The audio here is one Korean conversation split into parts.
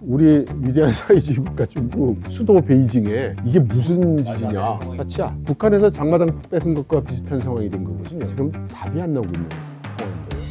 우리 위대한 사회주의 국가 중국 수도 베이징에 이게 무슨 짓이냐. 사치야. 북한에서 장마당 뺏은 것과 비슷한 상황이 된 거거든요. 지금 답이 안 나오고 있는 상황인 거예요.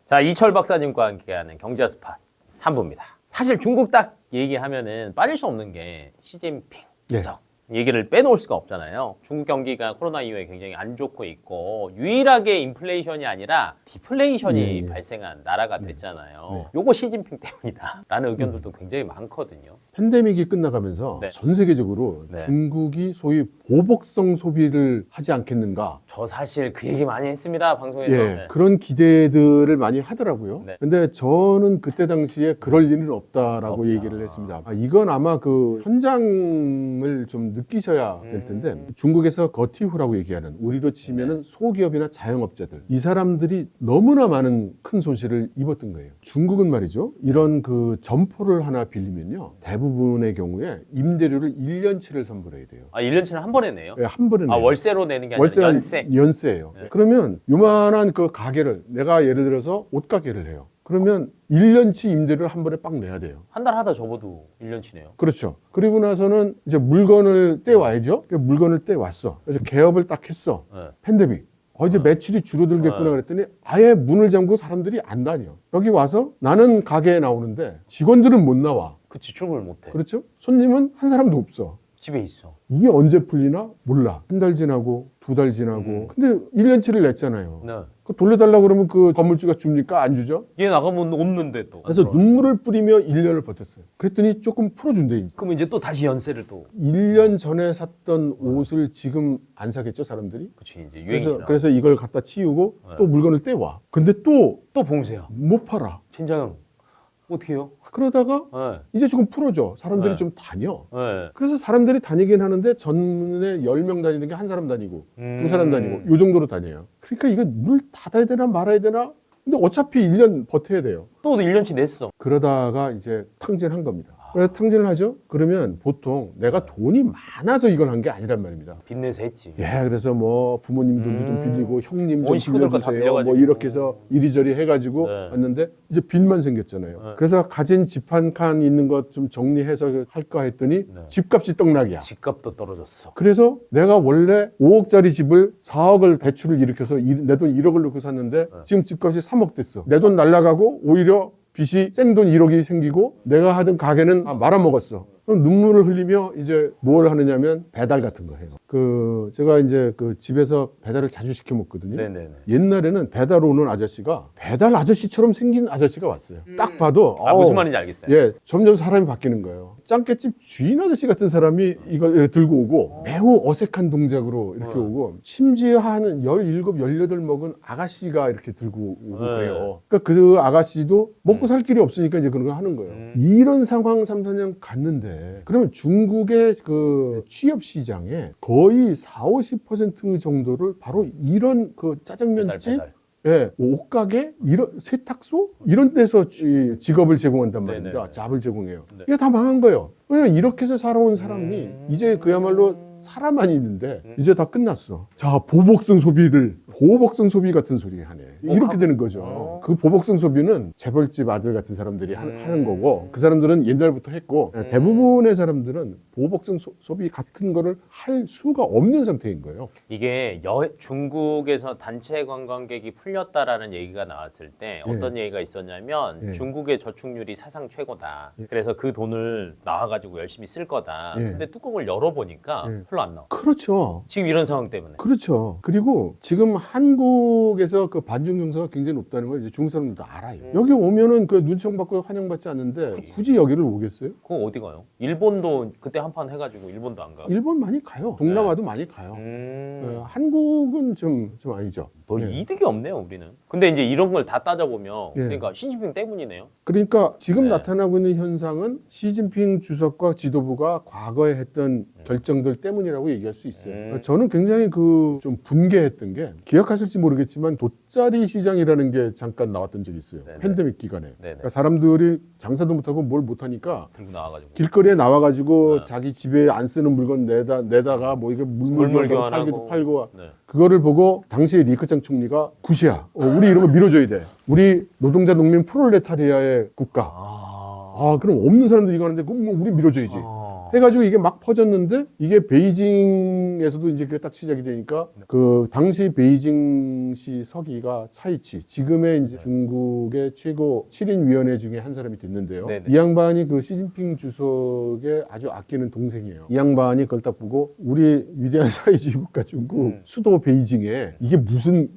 자, 이철 박사님과 함께하는 경제 스팟 3부입니다. 사실 중국 딱 얘기하면은 빠질 수 없는 게 시진핑 주석. 얘기를 빼놓을 수가 없잖아요. 중국 경기가 코로나 이후에 굉장히 안 좋고 있고 유일하게 인플레이션이 아니라 디플레이션이 발생한 나라가 됐잖아요. 요거 시진핑 때문이다 라는 의견들도 굉장히 많거든요. 팬데믹이 끝나가면서 전 세계적으로 중국이 소위 보복성 소비를 하지 않겠는가. 저 사실 그 얘기 많이 했습니다, 방송에서. 그런 기대들을 많이 하더라고요. 근데 저는 그때 당시에 그럴 일은 없다라고 얘기를 했습니다. 이건 아마 그 현장을 좀 느끼셔야 될 텐데, 중국에서 거티후라고 얘기하는, 우리로 치면은 소기업이나 자영업자들, 이 사람들이 너무나 많은 큰 손실을 입었던 거예요. 중국은 말이죠, 이런 그 점포를 하나 빌리면요, 대부분의 경우에 임대료를 1년치를 선불해야 돼요. 1년치는 한 번에 내요? 네, 한 번에 내요. 월세로 내는 게 아니라 연세예요. 그러면 요만한 그 가게를, 내가 예를 들어서 옷가게를 해요. 그러면 1년치 임대료를 한 번에 빡 내야 돼요. 한 달 하다 접어도 1년치네요. 그렇죠. 그리고 나서는 이제 물건을 떼와야죠. 물건을 떼왔어. 그래서 개업을 딱 했어. 팬데믹. 이제 매출이 줄어들겠구나 그랬더니 아예 문을 잠그고 사람들이 안 다녀. 여기 와서 나는 가게에 나오는데 직원들은 못 나와. 그치, 출근을 못 해. 그렇죠? 손님은 한 사람도 없어. 집에 있어. 이게 언제 풀리나? 몰라. 한 달 지나고, 두 달 지나고. 근데 1년치를 냈잖아요. 네. 그 돌려달라고 그러면 그 건물주가 줍니까? 안 주죠? 얘 나가면 없는데 또. 그래서 눈물을 뿌리며 1년을 버텼어요. 그랬더니 조금 풀어준대, 이제. 그럼 이제 또 다시 연세를 또. 1년 전에 샀던 옷을 지금 안 사겠죠, 사람들이? 그치, 이제 유행이 그래서 이걸 갖다 치우고 또 물건을 떼와. 근데 또 봉쇄야. 못 팔아. 진짜요? 어떻게 해요? 그러다가 이제 조금 풀어줘. 사람들이 좀 다녀. 네. 그래서 사람들이 다니긴 하는데 전에 10명 다니는 게 한 사람 다니고 두 사람 다니고 요 정도로 다녀요. 그러니까 이거 물 닫아야 되나 말아야 되나? 근데 어차피 1년 버텨야 돼요. 또 1년치 냈어. 그러다가 이제 탕진한 겁니다. 그래서 탕진을 하죠? 그러면 보통 내가 돈이 많아서 이걸 한 게 아니란 말입니다. 빚내서 했지. 그래서 뭐 부모님 돈도 좀 빌리고 형님 좀 식구들 거 다 빌려주세요. 빌려가지고. 뭐 이렇게 해서 이리저리 해가지고 왔는데 이제 빚만 생겼잖아요. 그래서 가진 집 한 칸 있는 것 좀 정리해서 할까 했더니 집값이 떡락이야. 집값도 떨어졌어. 그래서 내가 원래 5억짜리 집을 4억을 대출을 일으켜서 내 돈 1억을 넣고 샀는데 지금 집값이 3억 됐어. 내 돈 날라가고 오히려 빚이 생돈 1억이 생기고 내가 하던 가게는 말아먹었어. 그럼 눈물을 흘리며 이제 뭘 하느냐면 배달 같은 거 해요. 제가 이제 그 집에서 배달을 자주 시켜 먹거든요. 네네네. 옛날에는 배달 오는 아저씨가 배달 아저씨처럼 생긴 아저씨가 왔어요. 딱 봐도 무슨 말인지 알겠어요. 점점 사람이 바뀌는 거예요. 짱깨집 주인 아저씨 같은 사람이 이걸 들고 오고 매우 어색한 동작으로 이렇게 오고 심지어 한 17, 18 먹은 아가씨가 이렇게 들고 오고 그래요. 그러니까 그 아가씨도 먹고 살 길이 없으니까 이제 그런 거 하는 거예요. 이런 상황 3, 4년 갔는데 그러면 중국의 그 취업 시장에 거의 40~50% 정도를 바로 이런 그 짜장면집, 옷가게, 이런 세탁소 이런 데서 직업을 제공한단 말입니다. 잡을 제공해요. 이게 다 망한 거예요. 왜 이렇게 해서 살아온 사람이 이제 그야말로 사람만 있는데 이제 다 끝났어. 자, 보복성 소비 같은 소리 하네. 이렇게 되는 거죠. 그 보복성 소비는 재벌집 아들 같은 사람들이 하는 거고, 그 사람들은 옛날부터 했고, 대부분의 사람들은 보복성 소비 같은 거를 할 수가 없는 상태인 거예요. 이게 중국에서 단체 관광객이 풀렸다라는 얘기가 나왔을 때 어떤 얘기가 있었냐면 중국의 저축률이 사상 최고다. 그래서 그 돈을 나와가지고 열심히 쓸 거다. 근데 뚜껑을 열어보니까 별로 안 나와. 그렇죠. 지금 이런 상황 때문에. 그렇죠. 그리고 지금 한국에서 그 반중 정서가 굉장히 높다는 걸 이제 중국 사람들도 알아요. 여기 오면은 그 눈총 받고 환영받지 않는데 굳이 여기를 오겠어요? 그거 어디 가요? 일본도 그때 한판 해가지고 일본도 안 가요? 일본 많이 가요. 동남아도 많이 가요. 한국은 좀 아니죠. 별 이득이 없네요, 우리는. 근데 이제 이런 걸 다 따져보면 그러니까 시진핑 때문이네요. 그러니까 지금 나타나고 있는 현상은 시진핑 주석과 지도부가 과거에 했던 결정들 때문이 때문이라고 얘기할 수 있어요. 저는 굉장히 좀 분개했던 게 기억하실지 모르겠지만 돗자리 시장이라는 게 잠깐 나왔던 적이 있어요. 네네. 팬데믹 기간에. 네네. 그러니까 사람들이 장사도 못하고 뭘 못하니까 들고 나와가지고. 길거리에 나와가지고 네. 자기 집에 안 쓰는 물건 내다가 뭐 이게 물물 교환하고. 팔기도 팔고 네. 그거를 보고 당시에 리커창 총리가 굿이야. 우리 이런 거 밀어줘야 돼. 우리 노동자 농민 프롤레타리아의 국가. 그럼 없는 사람들이 이거 하는데 그럼 뭐 우리 밀어줘야지. 해가지고 이게 막 퍼졌는데 이게 베이징에서도 이제 그게 딱 시작이 되니까 그 당시 베이징시 서기가 차이치 지금의 이제 중국의 최고 7인 위원회 중에 한 사람이 됐는데요. 네네. 이 양반이 그 시진핑 주석의 아주 아끼는 동생이에요. 이 양반이 그걸 딱 보고 우리 위대한 사회주의 국가 중국 수도 베이징에 이게 무슨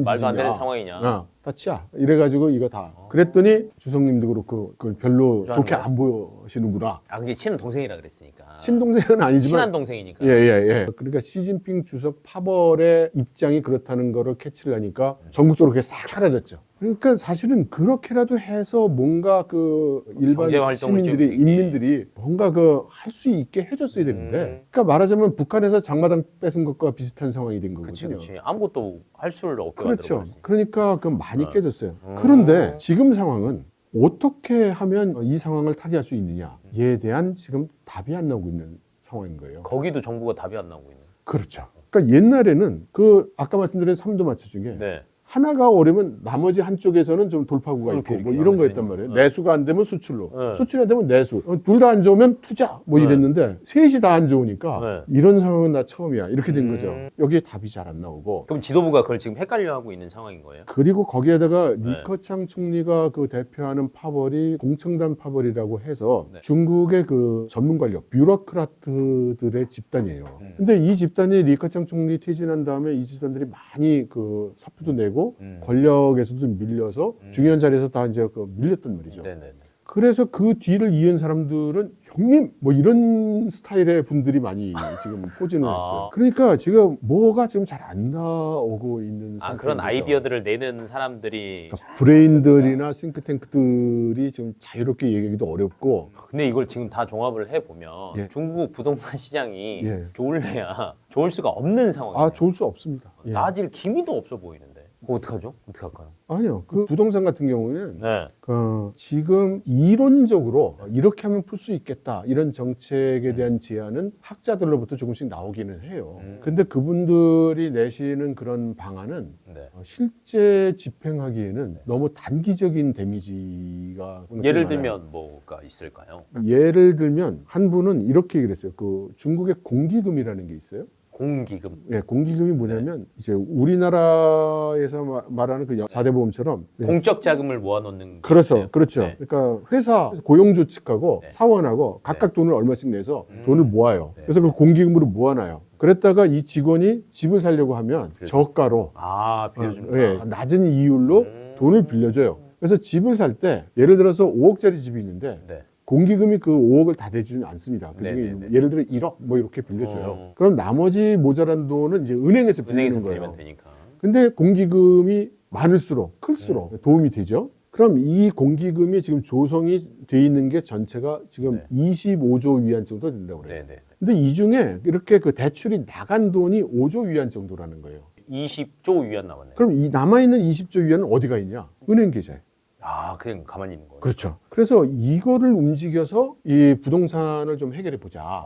말도 안 되는 짓이냐. 상황이냐. 따치야. 이래가지고 이거 다. 그랬더니 주석님도 그렇고 그걸 별로 좋게 안 보시는구나. 그게 친한 동생이라 그랬으니까. 친동생은 아니지만 친한 동생이니까. 예. 그러니까 시진핑 주석 파벌의 입장이 그렇다는 거를 캐치를 하니까 전국적으로 그게 싹 사라졌죠. 그러니까 사실은 그렇게라도 해서 뭔가 그 일반 경제 활동을 시민들이 좀 인민들이 뭔가 그 할 수 있게 해줬어야 되는데 그러니까 말하자면 북한에서 장마당 뺏은 것과 비슷한 상황이 된 거거든요. 그렇지. 아무것도 할 수를 없게 그렇죠. 만들어버리지. 그러니까 그 많이 깨졌어요. 그런데 지금 상황은 어떻게 하면 이 상황을 타개할 수 있느냐에 대한 지금 답이 안 나오고 있는 상황인 거예요. 거기도 정부가 답이 안 나오고 있는. 그렇죠. 그러니까 옛날에는 그 아까 말씀드린 삼도마차 중에 네. 하나가 어려면 나머지 한쪽에서는 좀 돌파구가 있고 그렇게 뭐 이렇게 이런 하면 거였단 말이에요. 되니까. 내수가 안 되면 수출로, 네. 수출이 안 되면 내수. 둘 다 안 좋으면 투자 뭐 네. 이랬는데 셋이 다 안 좋으니까 네. 이런 상황은 나 처음이야. 이렇게 된 거죠. 여기에 답이 잘 안 나오고. 그럼 지도부가 그걸 지금 헷갈려하고 있는 상황인 거예요? 그리고 거기에다가 네. 리커창 총리가 그 대표하는 파벌이 공청단 파벌이라고 해서 네. 중국의 그 전문 관력, 뷰로크라트들의 집단이에요. 근데 이 집단이 리커창 총리 퇴진한 다음에 이 집단들이 많이 그 사표도 내고 권력에서도 밀려서 중요한 자리에서 다 이제 그 밀렸단 말이죠. 네네. 그래서 그 뒤를 이은 사람들은 형님 뭐 이런 스타일의 분들이 많이 지금 포진을 했어요. 그러니까 지금 뭐가 지금 잘 안 나오고 있는 상태인 그런 거죠. 아이디어들을 내는 사람들이. 그러니까 브레인들이나 싱크탱크들이 지금 자유롭게 얘기하기도 어렵고. 근데 이걸 지금 다 종합을 해보면 예. 중국 부동산 시장이 예. 좋을래야 좋을 수가 없는 상황이에요. 좋을 수 없습니다. 예. 나아질 기미도 없어 보이는데. 그거 어떡하죠? 어떻게 할까요? 아니요. 그 부동산 같은 경우는 네. 지금 이론적으로 이렇게 하면 풀 수 있겠다 이런 정책에 대한 제안은 학자들로부터 조금씩 나오기는 해요. 근데 그분들이 내시는 그런 방안은 네. 실제 집행하기에는 너무 단기적인 데미지가 예를 많아요. 들면 뭐가 있을까요? 예를 들면 한 분은 이렇게 얘기를 했어요. 그 중국의 공기금이라는 게 있어요. 공기금. 예, 공기금이 뭐냐면 이제 우리나라에서 말하는 그 4대 보험처럼 공적 자금을 모아놓는. 게 그렇죠. 있어요. 그렇죠. 네. 그러니까 회사 고용주 측하고 네. 사원하고 각각 돈을 얼마씩 내서 돈을 모아요. 네. 그래서 그 공기금으로 모아놔요. 그랬다가 이 직원이 집을 살려고 하면 저가로 빌려주는 예, 낮은 이율로 돈을 빌려줘요. 그래서 집을 살 때 예를 들어서 5억짜리 집이 있는데 네. 공기금이 그 5억을 다 대주진 않습니다. 그중에 네네네. 예를 들어 1억 뭐 이렇게 빌려줘요. 그럼 나머지 모자란 돈은 이제 은행에서 빌리는 거예요. 빌리면 되니까. 근데 공기금이 많을수록 클수록 도움이 되죠. 그럼 이 공기금이 지금 조성이 돼 있는 게 전체가 지금 25조 위안 정도 된다고 그래요. 네네. 근데 이 중에 이렇게 그 대출이 나간 돈이 5조 위안 정도라는 거예요. 20조 위안 남았네요. 그럼 이 남아있는 20조 위안은 어디가 있냐? 은행 계좌에. 그냥 가만히 있는 거예요. 그렇죠. 그래서 이거를 움직여서 이 부동산을 좀 해결해 보자.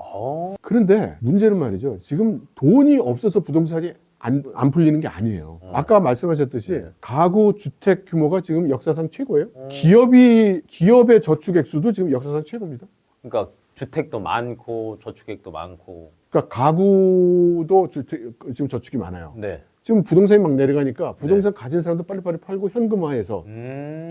그런데 문제는 말이죠. 지금 돈이 없어서 부동산이 안 풀리는 게 아니에요. 아까 말씀하셨듯이 네. 가구 주택 규모가 지금 역사상 최고예요. 기업의 저축 액수도 지금 역사상 최고입니다. 그러니까 주택도 많고 저축액도 많고. 그러니까 가구도 지금 저축이 많아요. 네. 지금 부동산이 막 내려가니까 부동산 가진 사람도 빨리빨리 팔고 현금화해서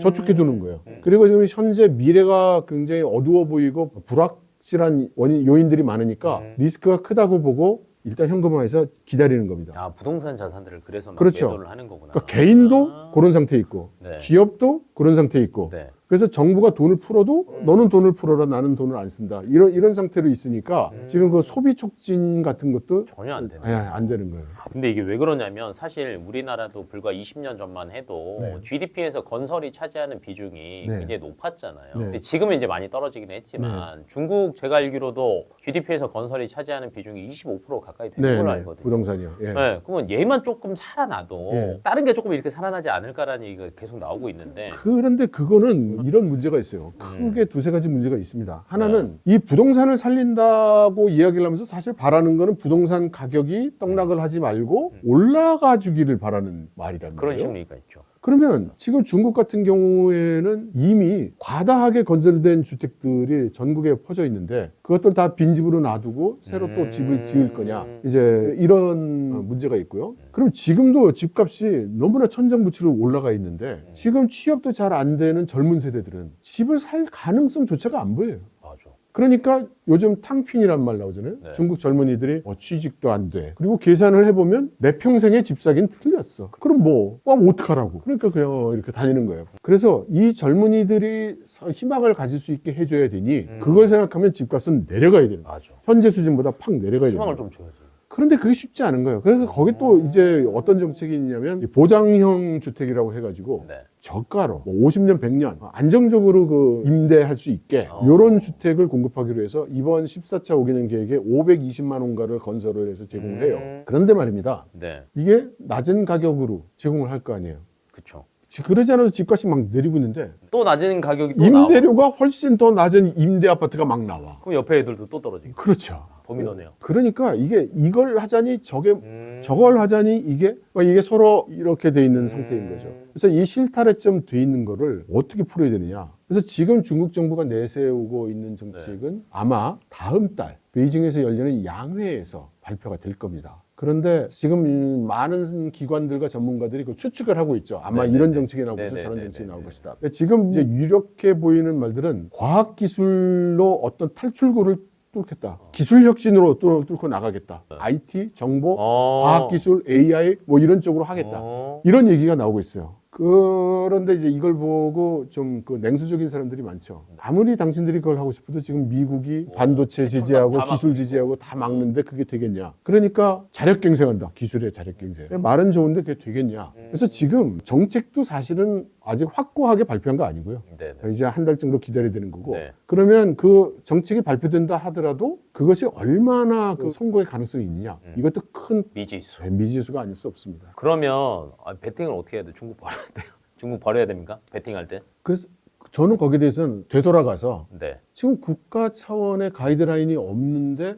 저축해 두는 거예요. 그리고 지금 현재 미래가 굉장히 어두워 보이고 불확실한 요인들이 많으니까 리스크가 크다고 보고 일단 현금화해서 기다리는 겁니다. 부동산 자산들을 그래서 막 그렇죠. 매도를 하는 거구나. 그러니까 개인도 그런 상태에 있고 네. 기업도 그런 상태에 있고 네. 그래서 정부가 돈을 풀어도 너는 돈을 풀어라, 나는 돈을 안 쓴다. 이런 상태로 있으니까 지금 그 소비 촉진 같은 것도 전혀 안 되는. 안 되는 거예요. 근데 이게 왜 그러냐면 사실 우리나라도 불과 20년 전만 해도 네. GDP에서 건설이 차지하는 비중이 네. 굉장히 높았잖아요. 네. 근데 지금은 이제 많이 떨어지긴 했지만 중국 제가 알기로도 GDP에서 건설이 차지하는 비중이 25% 가까이 되는 걸로 알거든요. 부동산이요. 예. 네, 그러면 얘만 조금 살아나도 예. 다른 게 조금 이렇게 살아나지 않을까라는 얘기가 계속 나오고 있는데 그런데 그거는 이런 문제가 있어요. 크게 두세 가지 문제가 있습니다. 하나는 이 부동산을 살린다고 이야기를 하면서 사실 바라는 거는 부동산 가격이 떡락을 하지 말고 올라가 주기를 바라는 말이란 그런 말이에요. 심리가 있죠. 그러면 지금 중국 같은 경우에는 이미 과다하게 건설된 주택들이 전국에 퍼져 있는데 그것들 다 빈집으로 놔두고 새로 또 집을 지을 거냐 이제 이런 문제가 있고요. 그럼 지금도 집값이 너무나 천정부치로 올라가 있는데 지금 취업도 잘 안 되는 젊은 세대들은 집을 살 가능성조차가 안 보여요. 맞아. 그러니까 요즘 탕핀이란 말 나오잖아요. 네. 중국 젊은이들이 취직도 안 돼. 그리고 계산을 해보면 내 평생에 집 사긴 틀렸어. 그럼 어떡하라고. 그러니까 그냥 이렇게 다니는 거예요. 그래서 이 젊은이들이 희망을 가질 수 있게 해줘야 되니 그걸 생각하면 집값은 내려가야 돼요. 맞아. 현재 수준보다 팍 내려가야 돼요. 희망을 좀 줘야지. 그런데 그게 쉽지 않은 거예요. 그래서 거기 또 이제 어떤 정책이 있냐면 보장형 주택이라고 해가지고 네. 저가로 50년, 100년 안정적으로 그 임대할 수 있게 이런 주택을 공급하기로 해서 이번 14차 5개년 계획에 520만 원가를 건설을 해서 제공을 해요. 그런데 말입니다. 네. 이게 낮은 가격으로 제공을 할 거 아니에요. 그렇죠. 그러지 않아도 집값이 막 내리고 있는데 또 낮은 가격이 또 나와. 임대료가 훨씬 더 낮은 임대 아파트가 막 나와. 그럼 옆에 애들도 또 떨어지고. 그렇죠. 도미노네요. 그러니까 이걸 하자니 저걸 하자니 이게 서로 이렇게 돼 있는 상태인 거죠. 그래서 이 실타래점 돼 있는 거를 어떻게 풀어야 되느냐. 그래서 지금 중국 정부가 내세우고 있는 정책은 아마 다음 달 베이징에서 열리는 양회에서 발표가 될 겁니다. 그런데 지금 많은 기관들과 전문가들이 그 추측을 하고 있죠. 아마 네네네. 이런 정책이 나올 것이다, 네네네네. 저런 정책이 나올 것이다. 지금 이제 유력해 보이는 말들은 과학기술로 어떤 탈출구를 뚫겠다. 기술 혁신으로 뚫고 나가겠다. IT, 정보, 과학기술, AI 이런 쪽으로 하겠다. 이런 얘기가 나오고 있어요. 그런데 이제 이걸 보고 좀 그 냉소적인 사람들이 많죠. 아무리 당신들이 그걸 하고 싶어도 지금 미국이 반도체 지지하고 다 기술 지지하고 다 막는데 그게 되겠냐. 그러니까 자력갱생한다. 기술의 자력갱생. 말은 좋은데 그게 되겠냐. 그래서 지금 정책도 사실은 아직 확고하게 발표한 거 아니고요. 네네. 이제 한 달 정도 기다려야 되는 거고. 네. 그러면 그 정책이 발표된다 하더라도 그것이 얼마나 그 성공의 가능성이 있느냐. 이것도 큰 미지수. 미지수가 아닐 수 없습니다. 그러면 베팅을 어떻게 해야 돼? 중국 버려야 돼요? 중국 버려야 됩니까? 베팅할 때? 그래서 저는 거기에 대해서는 되돌아가서 네. 지금 국가 차원의 가이드라인이 없는데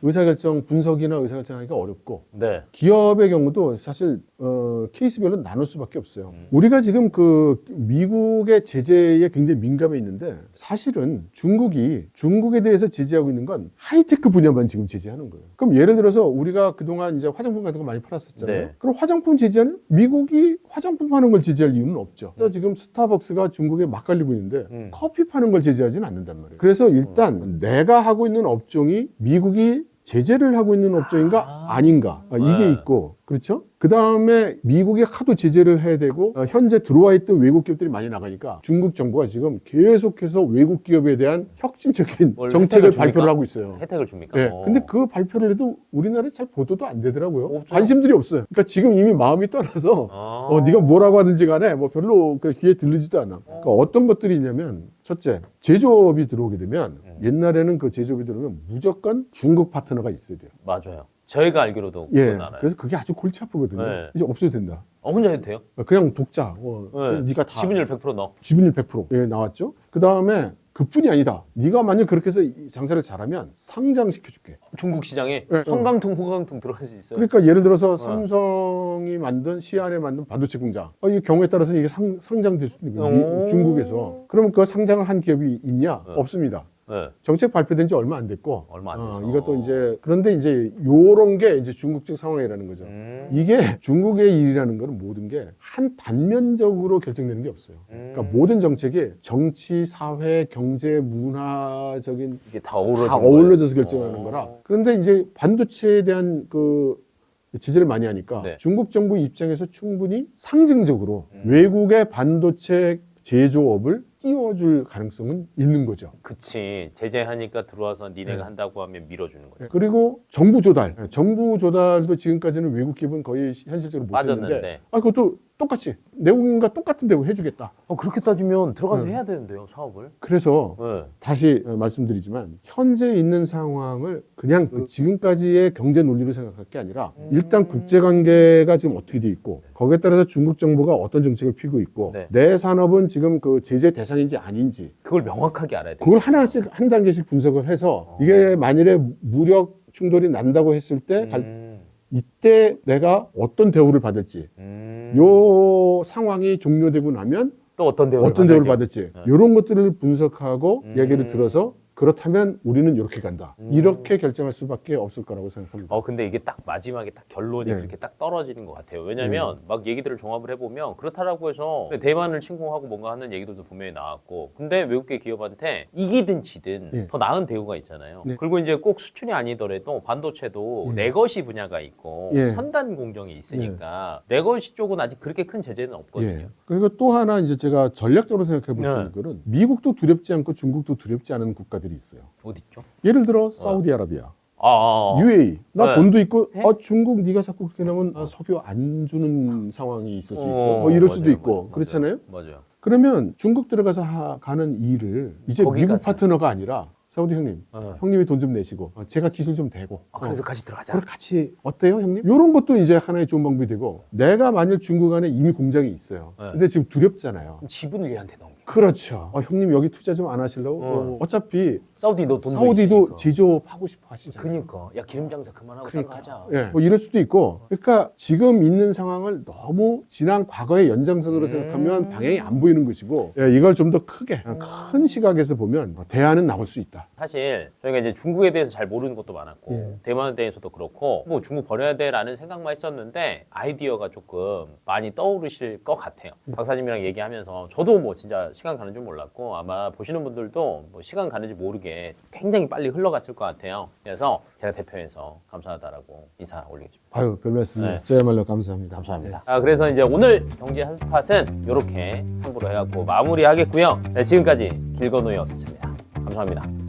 의사결정 분석이나 의사결정하기가 어렵고 네. 기업의 경우도 사실 케이스별로 나눌 수밖에 없어요. 우리가 지금 그 미국의 제재에 굉장히 민감해 있는데 사실은 중국에 대해서 제재하고 있는 건 하이테크 분야만 지금 제재하는 거예요. 그럼 예를 들어서 우리가 그동안 이제 화장품 같은 거 많이 팔았었잖아요. 네. 그럼 화장품 제재하는 미국이 화장품 파는 걸 제재할 이유는 없죠. 그래서 지금 스타벅스가 중국에 막 깔리고 있는데 커피 파는 걸 제재하지는 않는단 말이에요. 그래서 일단 내가 하고 있는 업종이 미국이 제재를 하고 있는 업종인가 아닌가 이게 있고 그렇죠? 그 다음에 미국이 하도 제재를 해야 되고 현재 들어와 있던 외국 기업들이 많이 나가니까 중국 정부가 지금 계속해서 외국 기업에 대한 혁신적인 정책을 발표를 하고 있어요. 혜택을 줍니까? 네, 근데 그 발표를 해도 우리나라에 잘 보도도 안 되더라고요. 없죠. 관심들이 없어요. 그러니까 지금 이미 마음이 떠나서 네가 뭐라고 하든지 간에 별로 그 귀에 들리지도 않아. 그러니까 어떤 것들이 있냐면 첫째, 제조업이 들어오게 되면 옛날에는 그 제조업이 들어오면 무조건 중국 파트너가 있어야 돼요. 맞아요. 저희가 알기로도 예. 그건 알아요. 그래서 그게 아주 골치 아프거든요. 네. 이제 없어도 된다. 혼자 해도 돼요? 그냥 독자. 네. 그냥 네가 다 지분율 100% 넣어. 지분율 100% 예, 나왔죠. 그 다음에 그뿐이 아니다. 네가 만약 그렇게 해서 이 장사를 잘하면 상장시켜줄게. 중국 시장에 네, 성강통, 호강통 들어갈 수 있어요. 그러니까 예를 들어서 삼성이 만든 시안에 만든 반도체 공장. 이 경우에 따라서는 이게 상장될 수도 있는 거예요. 중국에서. 그러면 그 상장을 한 기업이 있냐? 없습니다. 네. 정책 발표된 지 얼마 안 됐고. 얼마 안 돼서. 이것도 이제 그런데 이제 요런 게 이제 중국적 상황이라는 거죠. 이게 중국의 일이라는 거는 모든 게 한 단면적으로 결정되는 게 없어요. 그러니까 모든 정책이 정치, 사회, 경제, 문화적인 이게 다 어우러져서 어울러져서 결정하는 거라. 그런데 이제 반도체에 대한 그 제재를 많이 하니까 네. 중국 정부 입장에서 충분히 상징적으로 외국의 반도체 제조업을 풀어줄 가능성은 있는 거죠. 그치. 제재하니까 들어와서 니네가 네. 한다고 하면 밀어주는 거죠. 그리고 정부 조달. 정부 조달도 지금까지는 외국 기업은 거의 현실적으로 못했는데 빠졌는데. 그것도 똑같이 내국인과 똑같은 대우 해주겠다. 그렇게 따지면 들어가서 네. 해야 되는데요, 사업을. 그래서 네. 다시 말씀드리지만 현재 있는 상황을 그냥 그 지금까지의 경제 논리로 생각할 게 아니라 일단 국제관계가 지금 어떻게 돼 있고 거기에 따라서 중국 정부가 어떤 정책을 피고 있고 네. 내 산업은 지금 그 제재 대상인지 아닌지 그걸 명확하게 알아야 돼요. 그걸 하나씩 한 단계씩 분석을 해서 이게 만일에 무력 충돌이 난다고 했을 때 이때 내가 어떤 대우를 받을지 요 상황이 종료되고 나면 또 어떤 대우를 어떤 대우를 받을지. 받을지 이런 것들을 분석하고 음. 얘기를 들어서 그렇다면 우리는 이렇게 간다. 이렇게 결정할 수밖에 없을 거라고 생각합니다. 근데 이게 딱 마지막에 딱 결론이 네. 그렇게 딱 떨어지는 것 같아요. 왜냐면 막 얘기들을 종합을 해보면 그렇다라고 해서 대만을 침공하고 뭔가 하는 얘기들도 분명히 나왔고 근데 외국계 기업한테 이기든 지든 네. 더 나은 대우가 있잖아요. 네. 그리고 이제 꼭 수출이 아니더라도 반도체도 네. 내 것이 분야가 있고 네. 선단 공정이 있으니까 내 것이 쪽은 아직 그렇게 큰 제재는 없거든요. 예. 그리고 또 하나 이제 제가 전략적으로 생각해 볼 수 네. 있는 거는 미국도 두렵지 않고 중국도 두렵지 않은 국가들이 있어요. 어디 있죠? 예를 들어 사우디아라비아, 아, UAE. 나 네. 돈도 있고 네? 중국 네가 자꾸 그렇게 나면 석유 안 주는 상황이 있을 수 있어. 어, 뭐 이럴 수도 맞아요, 있고 맞아요. 그렇잖아요. 맞아요. 그러면 중국 들어가서 가는 일을 이제 거기 미국 가서. 파트너가 아니라 사우디 형님, 형님이 돈 좀 내시고 제가 기술 좀 대고 그래서 같이 들어가자. 그걸 같이 어때요 형님? 이런 것도 이제 하나의 좋은 방법이 되고 내가 만일 중국 안에 이미 공장이 있어요. 네. 근데 지금 두렵잖아요. 그럼 지분을 얘한테 넘겨. 그렇죠. 형님 여기 투자 좀 안 하실라고? 어차피 사우디 너 돈도 사우디도 있으니까. 제조업하고 싶어 하시잖아요. 그러니까 야 기름 장사 그만하고 딴 거 하자. 예, 뭐 이럴 수도 있고. 그러니까 지금 있는 상황을 너무 지난 과거의 연장선으로 생각하면 방향이 안 보이는 것이고 이걸 좀 더 크게 큰 시각에서 보면 대안은 나올 수 있다. 사실 저희가 이제 중국에 대해서 잘 모르는 것도 많았고 예. 대만에 대해서도 그렇고 뭐 중국 버려야 돼라는 생각만 했었는데 아이디어가 조금 많이 떠오르실 것 같아요. 박사님이랑 얘기하면서 저도 뭐 진짜 시간 가는 줄 몰랐고 아마 보시는 분들도 뭐 시간 가는지 모르게 굉장히 빨리 흘러갔을 것 같아요. 그래서 제가 대표해서 감사하다라고 인사 올리겠습니다. 아유, 별 말씀이요. 네. 저야말로 감사합니다. 감사합니다. 그래서 이제 오늘 경제 핫스팟은 이렇게 참고로 해갖고 마무리하겠고요. 네, 지금까지 길건우였습니다. 감사합니다.